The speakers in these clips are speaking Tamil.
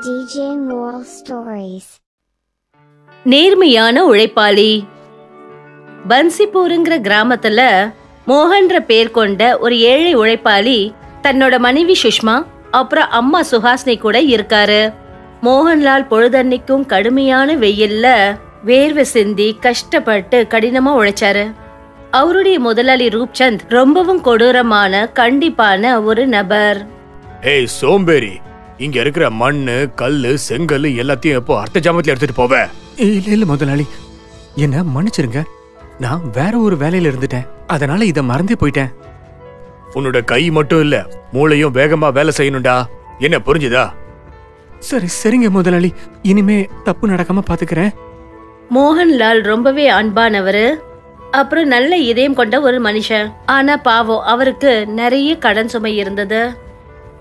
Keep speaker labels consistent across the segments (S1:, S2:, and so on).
S1: DJ Moral Stories.
S2: நேர்மையான உழைப்பாளி. பன்சிபூருங்கிற கிராமத்துல மோகன்ற பேர் கொண்ட ஒரு ஏழை உழைப்பாளி தன்னோட மனைவி சுஷ்மா அப்புறம் அம்மா சுஹாசினி கூட இருக்காரு. மோகன்லால் பொழுதன்னைக்கும் கடுமையான வெயில்ல வேர்வை சிந்தி கஷ்டப்பட்டு கடினமா உழைச்சாரு. அவருடைய முதலாளி ரூப்சந்த் ரொம்பவும் கொடூரமான கண்டிப்பான ஒரு நபர்.
S3: ஏய் சோம்பேறி, இங்க இருக்கிற மண்ணு கல்லு செங்கல் எல்லாத்தையும் எப்போ அர்த்த ஜாமத்துல எடுத்துட்டு போவ?
S4: இல்ல முதலாளி, என்ன மன்னிச்சிருங்க. நான் வேற ஒரு வேலையில இருந்துட்டேன், அதனால இத மறந்தே போயிட்டேன்.
S3: உன்னோட கை மட்டும் இல்ல, மூளையும் வேகமா வேலை செய்யணும்டா. என்ன புரிஞ்சுதா?
S4: சரிங்க முதலாளி, இனிமே தப்பு நடக்காம பாத்துக்கிறேன்.
S2: மோகன்லால் ரொம்பவே அன்பானவரு, அப்புறம் நல்ல இதயம் கொண்ட ஒரு மனுஷன். ஆனா பாவம், அவருக்கு நிறைய கடன் சுமை இருந்தது.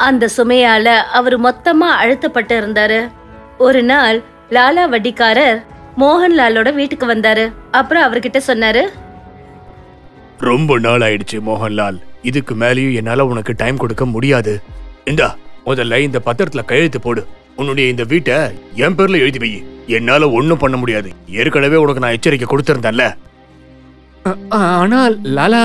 S2: அந்த சுமையால அவர் மொத்தமா அழுத்தப்பட்டு இருந்தாரு. ஒரு நாள் லாலா வட்டிக்காரர் மோகன்லாலோட வீட்டுக்கு வந்தாரு. அப்புறம் அவர்கிட்ட சொன்னாரு,
S3: ரொம்ப நாள் ஆயிடுச்சு மோகன்லால், இதுக்கு மேலேயும் என்னால உனக்கு டைம் கொடுக்க முடியாது. இந்தா முதல்ல இந்த பத்திரத்துல கையெழுத்து போடு. உன்னுடைய இந்த வீட்டை என் பேர்ல எழுதி வை. என்னால ஒண்ணும் பண்ண முடியாது. ஏற்கனவே உனக்கு நான் எச்சரிக்கை கொடுத்திருந்தேன்ல.
S4: ஆனா லாலா,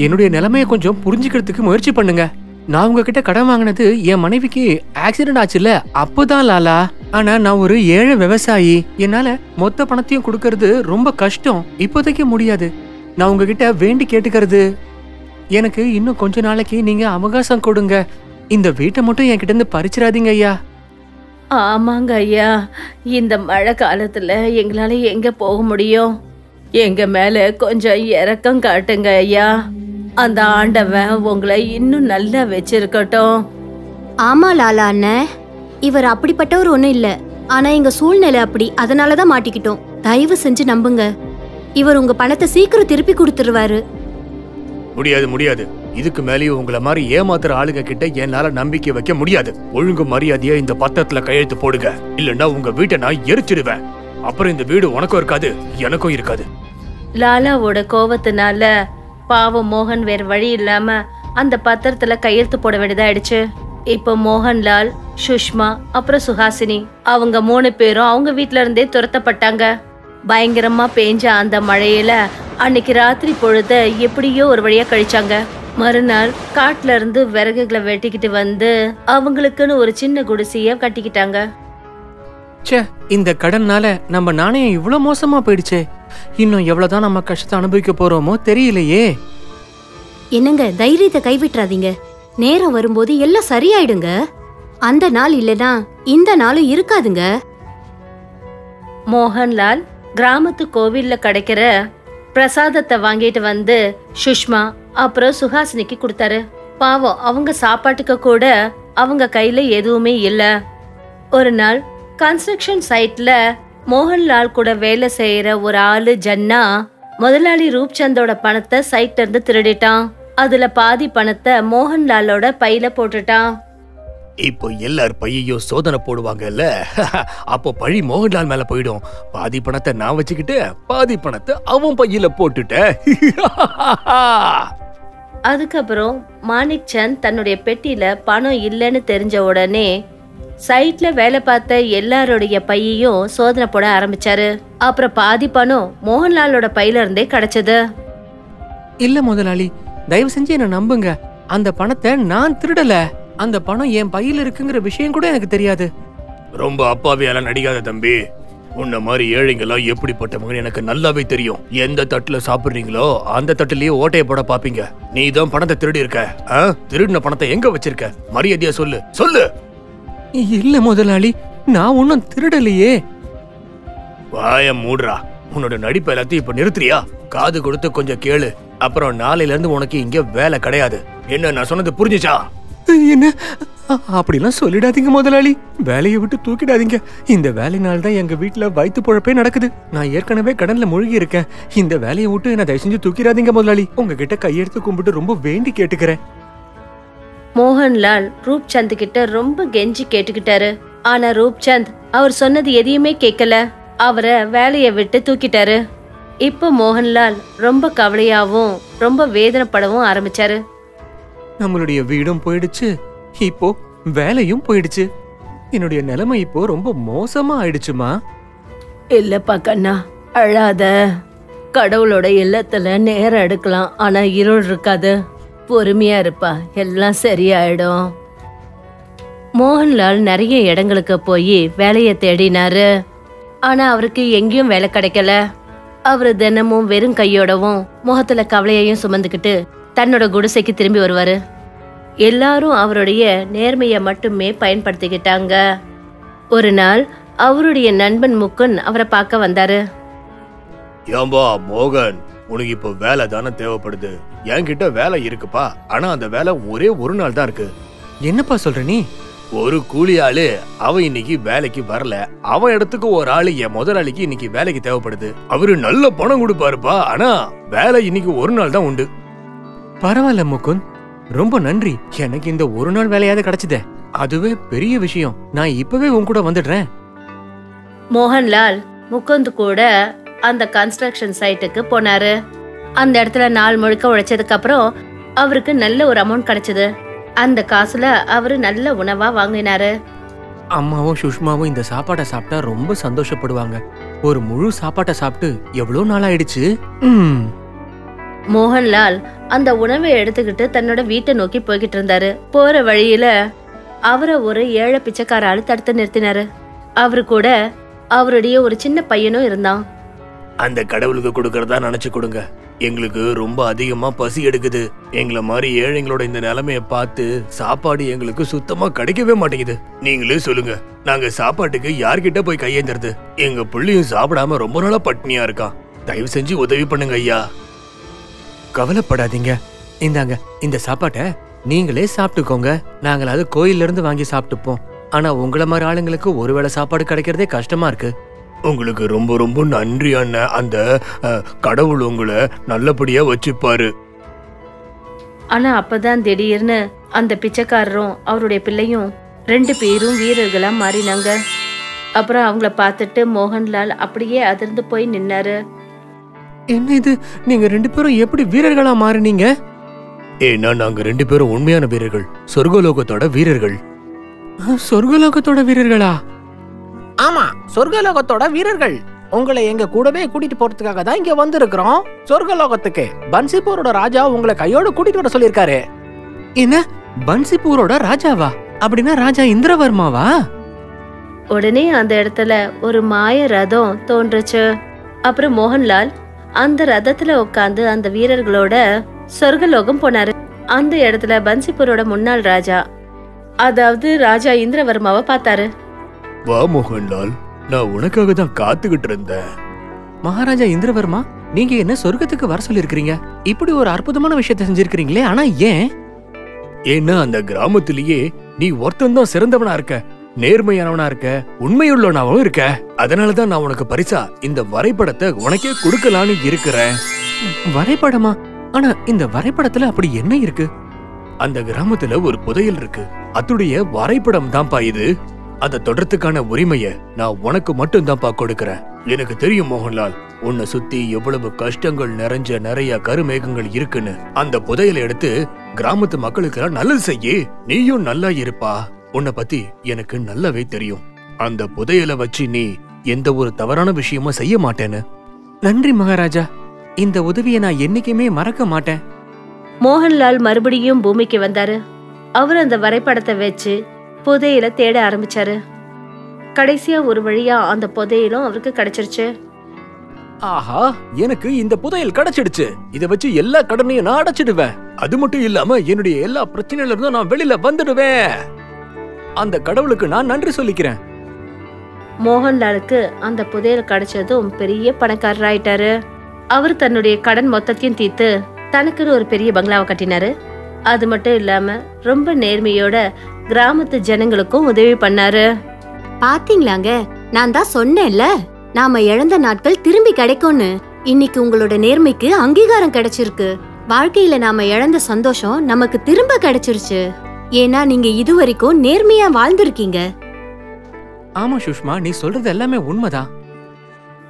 S4: என்னுடைய நிலைமைய கொஞ்சம் புரிஞ்சுக்கிறதுக்கு முயற்சி பண்ணுங்க. நான் உங்ககிட்ட கடன் வாங்கினது என் மனைவிக்கு ஆக்சிடென்ட் ஆச்சுல்ல, அப்போதான் லாலா. ஆனா நான் ஒரு ஏழை விவசாயி, என்னால மொத்த பணத்தையும் கொடுக்கறது ரொம்ப கஷ்டம். இப்போதைக்கு முடியாது. நான் உங்ககிட்ட வேண்டி கேட்டுக்கிறது, எனக்கு இன்னும் கொஞ்ச நாளைக்கு நீங்க அவகாசம் கொடுங்க. இந்த வீட்டை மட்டும் என்கிட்ட இருந்து பறிச்சிடாதீங்க ஐயா.
S2: ஆமாங்க ஐயா, இந்த மழை காலத்துல எங்களால எங்க போக முடியும்? எங்க மேல கொஞ்சம் இரக்கம் காட்டுங்க ஐயா. அந்த ஆண்டவன் உங்களை இன்னும் நல்லா வச்சிருக்கட்டும்.
S5: ஆமா லாலா அண்ணன், இவர் அப்படிப்பட்டவர் ஒண்ணும் இல்ல. ஆனா எங்க சூழ்நிலை அப்படி, அதனாலதான் மாட்டிக்கிட்டோம். தயவு செஞ்சு நம்புங்க, இவர் உங்க பணத்தை சீக்கிரம் திருப்பி கொடுத்துருவாரு.
S3: முடியாது முடியாது, இதுக்கு மேலேயும் உங்களை மாதிரி ஏமாத்துற ஆளுங்க கிட்ட என்னால நம்பிக்கை வைக்க முடியாது. ஒழுங்கு மரியாதையா இந்த பத்திரத்துல கையெழுத்து போடுங்க, இல்லன்னா உங்க வீட்டை நான் எரிச்சிடுவேன். அப்புறம் இந்த வீடு உனக்கும் இருக்காது, எனக்கும் இருக்காது.
S2: லாலாவோட கோவத்தினால பாவம் மோகன் வேற வழி இல்லாம அந்த பத்திரத்துல கையெழுத்து போட வேண்டியதாயிடுச்சு. இப்போ மோகன்லால், சுஷ்மா அப்புறம் சுஹாசினி அவங்க 3 பேரும் அவங்க வீட்ல இருந்தே துரத்தப்பட்டாங்க. பயங்கரமா பெஞ்ச அந்த மழையில அன்னைக்கு ராத்திரி பொழுத எப்படியோ ஒரு வழியா கழிச்சாங்க. மறுநாள் காட்டுல இருந்து விறகுகளை வெட்டிக்கிட்டு வந்து அவங்களுக்குன்னு ஒரு சின்ன குடிசைய கட்டிக்கிட்டாங்க.
S4: இந்த கடன்னால நம்ம நாணயம் இவ்வளவு மோசமா போயிடுச்சே. இன்னும் எவ்வளவுதான் நம்ம கஷ்டத்தை அனுபவிக்க போறோமோ தெரியலையே.
S5: என்னங்க, தைரியத்தை கைவிட்டுறாதீங்க. நேரம் வரும்போது எல்லாம் சரியாயிடுங்க. அந்த நாள் இல்லனா இந்த நாளும் இருக்காதுங்க.
S2: மோகன்லால் கிராமத்து கோவில்ல கிடைக்கிற பிரசாதத்தை வாங்கிட்டு வந்து சுஷ்மா அப்புறம் சுஹாசினிக்கு கொடுத்தாரு. பாவம், அவங்க சாப்பாட்டுக்கு கூட அவங்க கையில எதுவுமே இல்ல. ஒரு நாள் கன்ஸ்ட்ரக்ஷன் சைட்ல மோகன்லால் கூட வேலை செய்யற ஒரு ஆளு ஜன்னா முதலாளி ரூப்சந்தோட பணத்தை சைட்ல இருந்து திருடிட்டான். அதுல பாதி பணத்தை மோகன்லாலோட பையில போட்டுட்டான்.
S3: இப்போ எல்லார் பையையும் சோதனை போடுவாங்கல்ல, அப்போ பழி மோகன்லால் மேல போயிடும். பாதி பணத்தை நான் வச்சுக்கிட்டு பாதி பணத்தை அவன் பையில போட்டுட்டேன்.
S2: அதுக்கப்புறம் மாணிக் சந்த் தன்னுடைய பெட்டியில பணம் இல்லைன்னு தெரிஞ்ச உடனே சைட்ல வேலை பார்த்த எல்லாருடைய பையையும் சோதனை போட ஆரம்பிச்சாரு. அப்புறம் பாதி பணம் மோகன்லாலோட பையில இருந்தே கிடைச்சது.
S4: இல்ல முதலாளி, தயவு செஞ்சு என்ன நம்புங்க. அந்த பணத்தை நான் திருடல. அந்த பணம் என் பையில இருக்குங்கிற விஷயம் கூட எனக்கு தெரியாது.
S3: ரொம்ப அப்பாவியால நடிக்காத தம்பி. உன்ன மாதிரி ஏழைங்கெல்லாம் எப்படிப்பட்டவங்க எனக்கு நல்லாவே தெரியும். எந்த தட்டுல சாப்பிடுறீங்களோ அந்த தட்டுலயே ஓட்டைய போட பாப்பீங்க. நீ தான் பணத்தை திருடி இருக்க. திருடின பணத்தை எங்க வச்சிருக்க? மரியாதையா சொல்லு சொல்லு.
S4: இல்ல முதலாளி, நான் ஒன்னும் திருடலையே.
S3: வாய மூடுறா. உன்னோட நடிப்பு எல்லாத்தையும் இப்ப நிறுத்துறியா? காது கொடுத்து கொஞ்சம் கேளு. அப்புறம் நாளையில இருந்து உனக்கு இங்க வேலை கிடையாது. என்ன நான் சொன்னது புரிஞ்சுச்சா?
S4: என்ன அப்படிலாம் சொல்லிடாதீங்க முதலாளி. வேலையை விட்டு தூக்கிடாதீங்க. இந்த வேலைனால தான் எங்க வீட்டுல வயிற்று பொழப்பே நடக்குது. நான் ஏற்கனவே கடன்ல மூழ்கி இருக்கேன். இந்த வேலையை விட்டு என்ன தயவு செஞ்சு தூக்கிடாதீங்க முதலாளி. உங்ககிட்ட கையெடுத்து கும்பிட்டு ரொம்ப வேண்டி கேட்டுக்கிறேன்.
S2: மோகன்லால் ரூப்சந்த் கிட்ட ரொம்ப கெஞ்சி கேட்டுக்கிட்டாரு. ஆனா ரூப்சந்த் அவர் சொன்னது எதையுமே கேட்கல. அவரை வேலையை விட்டு தூக்கிட்டாரு. இப்போ மோகன்லால் ரொம்ப கவலையாவும் ரொம்ப வேதனைப்படவும் ஆரம்பிச்சாரு.
S4: நம்மளுடைய வீடும் போயிடுச்சு, இப்போ வேலையும் போயிடுச்சு. என்னுடைய நிலைமை இப்போ ரொம்ப மோசமா ஆயிடுச்சுமா.
S2: இல்லப்பா கண்ணா, அழாத. கடவுளோட இல்லத்துல நேரம் எடுக்கலாம், ஆனா இருள் இருக்காது. பொறுமையா இருப்பா, எல்லாம் சரியாயிடும். மோகன்லால் நிறைய இடங்களுக்கு போய் வேலைய தேடினாரு. ஆனா அவருக்கு எங்கேயும் வேலை கிடைக்கல. அவரு தினமும் வெறும் கையோடவும் முகத்துல கவலையையும் சுமந்துக்கிட்டு தன்னோட குடிசைக்கு திரும்பி வருவாரு. எல்லாரும் அவருடைய நேர்மைய மட்டுமே பயன்படுத்திக்கிட்டாங்க. ஒரு நாள் அவருடைய நண்பன் முக்குன் அவரை பார்க்க வந்தாரு.
S3: ஏம்பா மோகன், உனக்கு இப்போ வேலை தானே தேவைப்படுது. என்கிட்ட வேலை இருக்குப்பா, ஆனா அந்த வேலை ஒரே ஒரு நாள் தான் இருக்கு.
S4: என்னப்பா சொல்ற நீ?
S3: ஒரு கூலி ஆளு அவன் இன்னைக்கு வேலைக்கு வரல. அவன் இடத்துக்கு ஒரு ஆளு என் முதலாளிக்கு இன்னைக்கு வேலைக்கு தேவைப்படுது. அவரு நல்ல பணம் கொடுப்பாருப்பா, ஆனா வேலை இன்னைக்கு ஒரு நாள் தான் உண்டு.
S4: பரவாயில்ல முகுந்த், ரொம்ப நன்றி. எனக்கு இந்த ஒரு நாள் வேலையாவது கிடைச்சதே, அதுவே பெரிய விஷயம். நான் இப்பவே உன் கூட வந்துடுறேன்.
S2: மோகன்லால் முகுந்த் கூட அந்த கன்ஸ்ட்ரக்ஷன் சைட்டுக்கு போனாரு. அந்த இடத்துல நாள் முழுக்க உழைச்சதுக்கு அப்புறம் அவருக்கு நல்ல ஒரு அமௌண்ட் கிடைச்சது. அந்த காசுல அவரு நல்ல உணவா வாங்கினாரு.
S4: அம்மாவும் சுஷ்மாவும் இந்த சாப்பாட்டை சாப்பிட்டா ரொம்ப சந்தோஷப்படுவாங்க. ஒரு முழு சாப்பாட்டை சாப்பிட்டு எவ்வளவு நாள் ஆயிடுச்சு.
S2: மோகன்லால் அந்த உணவை எடுத்துக்கிட்டு தன்னோட வீட்டை நோக்கி போய்கிட்டு இருந்தாரு. போற வழியில அவரை ஒரு ஏழை பிச்சைக்கார ஆளு தடுத்து நிறுத்தினாரு. அவரு கூட அவருடைய ஒரு சின்ன பையனும் இருந்தான்.
S3: அந்த கடவுளுக்கு கொடுக்கறதா நினைச்சு கொடுங்க. எங்களுக்கு ரொம்ப அதிகமா பசி எடுக்குது. எங்களை மாதிரி ஏழைங்களோட இந்த நிலைமைய பார்த்து சாப்பாடு எங்களுக்கு சுத்தமா கிடைக்கவே மாட்டேங்குது. நீங்களே சொல்லுங்க, நாங்க சாப்பாட்டுக்கு யார்கிட்ட போய் கையேந்துறது? எங்க புள்ளியும் சாப்பிடாம ரொம்ப நாளா பட்னியா இருக்கான். தயவு செஞ்சு உதவி பண்ணுங்க ஐயா.
S4: கவலைப்படாதீங்க, இந்தாங்க இந்த சாப்பாட்டை நீங்களே சாப்பிட்டுக்கோங்க. நாங்களாவது கோயில்ல இருந்து வாங்கி சாப்பிட்டுப்போம். ஆனா உங்கள மாதிரி ஆளுங்களுக்கு ஒருவேளை சாப்பாடு கிடைக்கிறதே கஷ்டமா இருக்கு.
S3: உங்களுக்கு ரொம்ப ரொம்ப நன்றி அண்ணன். அந்த கடவுள் உங்களை நல்லபடியா வச்சுப்பாரு.
S2: ஆனா அப்பதான் திடீர்னு அந்த பிச்சைக்காரரும் அவருடைய பிள்ளையும் 2 பேரும் வீரர்களா மாறினாங்க. அப்புறம் அவங்கள பார்த்துட்டு மோகன்லால் அப்படியே அதிர்ந்து போய் நின்னாரு.
S4: என்ன இது, நீங்க 2 பேரும் எப்படி வீரர்களா மாறினீங்க?
S3: ஏன்னா நாங்க 2 பேரும் உண்மையான வீரர்கள், சொர்க்கலோகத்தோட வீரர்கள்.
S4: சொர்க்கலோகத்தோட வீரர்களா?
S6: ஆமா, சொர்க்கலோகத்தோட வீரர்கள். உங்களை எங்க கூடவே கூட்டிட்டு போறதுக்காக தான் இங்க வந்திருக்கிறோம். சொர்க்கலோகத்துக்கு பன்சிபூரோட ராஜா உங்களை கையோட கூட்டிட்டு வர சொல்லிருக்காரு.
S4: என்ன, பன்சிபூரோட ராஜாவா? அப்படின்னா ராஜா இந்திரவர்மாவா?
S2: உடனே அந்த இடத்துல ஒரு மாய ரதம் தோன்றுச்சு. அப்புறம் மோகன்லால் அந்த ரதத்துல உட்காந்து அந்த வீரர்களோட சொர்க்கலோகம் போனாரு. அந்த இடத்துல பன்சிபூரோட முன்னாள் ராஜா, அதாவது ராஜா இந்திரவர்மாவை பார்த்தாரு.
S3: வா மோகன்லால், நான் உனக்காக தான் காத்துக்கிட்டு இருந்தேன்.
S4: மகாராஜா இந்திரவர்மா, நீங்க என்ன சொர்க்கத்துக்கு வர சொல்லிருக்கீங்க? இப்படி ஒரு அற்புதமான விஷயத்தை செஞ்சிருக்கீங்களே, ஆனா ஏன்?
S3: ஏன்னா அந்த கிராமத்திலேயே நீ ஒருத்தன் தான் சிறந்தவனா இருக்க, நேர்மையானவனா இருக்க, உண்மையுள்ளவனாவும் இருக்க. அதனாலதான் நான் உனக்கு பரிசா இந்த வரைபடத்தை உனக்கே கொடுக்கலான்னு இருக்கிறேன்.
S4: வரைபடமா? ஆனா இந்த வரைபடத்துல அப்படி என்ன இருக்கு?
S3: அந்த கிராமத்துல ஒரு புதையல் இருக்கு, அதுடைய வரைபடம் தான்ப்பா இது. அதை தொடர்றதுக்கான உரிமைய நான் உனக்கு மட்டும் தான்ப்பா கொடுக்கறேன். எனக்கு தெரியும் மோகன்லால், உன்னை சுத்தி எவ்வளவு கஷ்டங்கள் நிறைஞ்ச நிறைய கருமேகங்கள் இருக்குன்னு. அந்த புதையலை எடுத்து கிராமத்து மக்களுக்கு நல்லது செய்யி, நீயும் நல்லா இருப்பா. உன்னை பத்தி எனக்கு நல்லாவே தெரியும். அந்த புதையலை வச்சு நீ எந்த ஒரு தவறான விஷயமும் செய்ய மாட்டேன்னு.
S4: நன்றி மகாராஜா, இந்த உதவியை நான் என்னைக்குமே மறக்க மாட்டேன்.
S2: மோகன்லால் மறுபடியும் பூமிக்கு வந்தாரு. அவர் அந்த வரைபடத்தை வச்சு புதையில தேட ஆரம்பிச்சாரு. கடைசியா ஒரு வழியா அந்த புதையலும் அவருக்கு கிடைச்சிருச்சு.
S6: ஆஹா, எனக்கு இந்த புதையல் கிடைச்சிடுச்சு. இத வச்சு எல்லா கடனையும் நான் அடைச்சிடுவேன்.
S3: அது மட்டும் இல்லாம என்னுடைய எல்லா பிரச்சனையில இருந்தும் நான் வெளியில வந்துடுவேன்.
S6: அந்த கடவுளுக்கு நான் நன்றி சொல்லிக்கிறேன்.
S2: மோகன்லாலுக்கு அந்த புதையல் கிடைச்சதும் பெரிய பணக்காரர் ஆயிட்டாரு. அவர் தன்னுடைய கடன் மொத்தத்தையும் தீர்த்து தனக்குன்னு ஒரு பெரிய பங்களாவை கட்டினாரு. அது மட்டும் இல்லாம ரொம்ப நேர்மையோட கிராமத்து ஜனங்களுக்கும் உதவி பண்ணாரு.
S5: பாத்தீங்களாங்க, நான் தான் சொன்னேன்ல, நாம இழந்த நாட்கள் திரும்பி கிடைக்கும்னு. இன்னைக்கு உங்களோட நேர்மைக்கு அங்கீகாரம் கிடைச்சிருக்கு. வாழ்க்கையில நாம இழந்த சந்தோஷம் நமக்கு திரும்ப கிடைச்சிருச்சு. ஏன்னா நீங்க இதுவரைக்கும் நேர்மையா வாழ்ந்திருக்கீங்க.
S4: ஆமா சுஷ்மா, நீ சொல்றது எல்லாமே உண்மைதான்.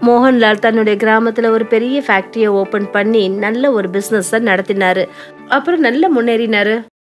S2: மோகன்லால் தன்னுடைய கிராமத்துல ஒரு பெரிய ஃபேக்டரியை ஓபன் பண்ணி நல்ல ஒரு பிசினஸ் நடத்தினாரு. அப்புறம் நல்ல முன்னேறினாரு.